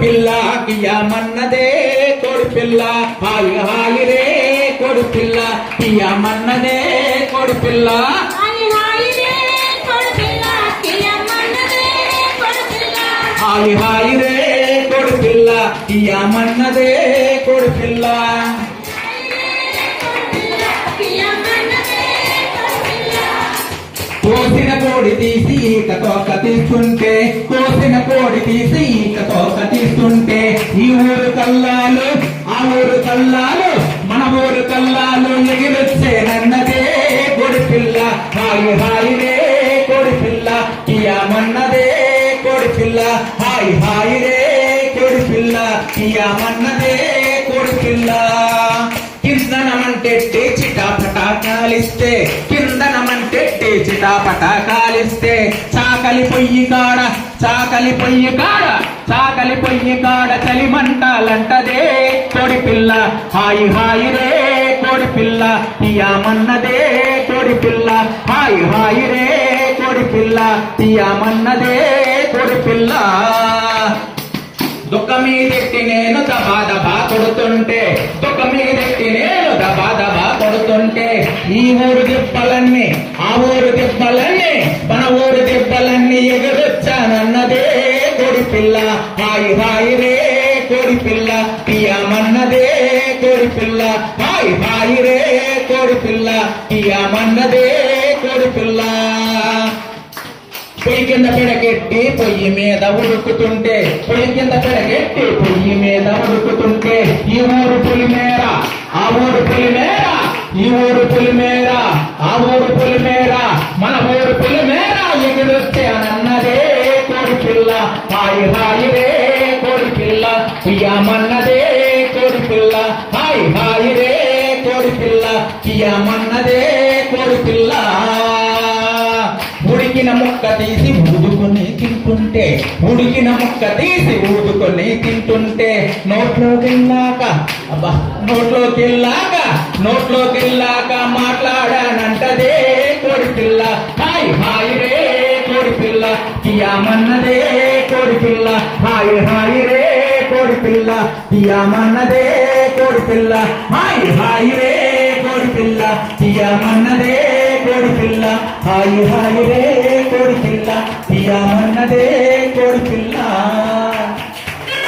పిల్ల కియామన్నదే కోడి పిల్ల హాయి హాయి రే కోడి పిల్ల కియామన్నదే కోడి పిల్ల హాయి హాయి రే కోడి పిల్ల కియామన్నదే కోడి పిల్ల కోసిన కోడి తీసి ఈకతో కతిస్తుంటే కోసిన కోడి తీసి ఈకతో కతిస్తుంటే ఈ ఊరు కల్లాలు ఆ ఊరు కల్లాలు మన ఊరు కల్లాలు ఎగిరొచ్చేనన్నదే కోడి పిల్ల హాయి హాయి రే కోడి పిల్ల కియామన్నదే కోడి పిల్ల హాయి హాయి రే కోడి పిల్ల కియామన్నదే కోడి పిల్ల కిందనమంటే చిటాపటా కాలిస్తే కిందనమంటే చిటాపటా కాలిస్తే చాకలి పొయ్యి కాడ చలిమంటాలంటదే కోడి పిల్ల హాయి హాయి రే కోడి పిల్ల కియామన్నదే కోడి పిల్ల హాయి హాయి రే కోడి పిల్ల కియామన్నదే కోడి పిల్ల దుఃఖ మీదెట్టి నేను దబా కొడుతుంటే ఈ ఊరు దెబ్బలన్నీ ఆ ఊరు దెబ్బలన్నీ మన ఊరు దెబ్బలన్నీ ఎగరొచ్చానన్నదే కోడి పిల్ల హాయి హాయి రే కోడి పిల్ల కియామన్నదే కోడి పిల్ల హాయి హాయి రే కోడి పిల్ల కియామన్నదే కోడి పిల్ల పొయ్యి కింద పెడకెట్టి పొయ్యి మీద ఉడుకుతుంటే ఈ ఊరు పులిమేర ఆ ఊరు పులిమేర ఈ ఊరు పులిమేర ఆ ఊరు పులిమేర మన ఊరు పులిమేర ఎగిరొస్తే అన్నదే కోడి పిల్ల హాయి హాయి రే కోడి పిల్ల కియామన్నదే కోడి పిల్ల హాయి హాయి రే కోడి పిల్ల కియామన్నదే కోడి పిల్ల ఉడికిన ముక్క తీసి ఊదుకొని తింటుంటే నోట్లోకి వెళ్ళాక మాట్లాడానంటదే కోడి పిల్ల హాయి హాయి రే కోడి పిల్ల కియామన్నదే కోడి పిల్ల హాయి హాయి రే కోడి పిల్ల కియామన్నదే కోడి పిల్ల హాయి హాయి రే కోడి పిల్ల కియామన్నదే కోడి పిల్ల హాయి హాయి రే కోడి పిల్ల కియామన్నదే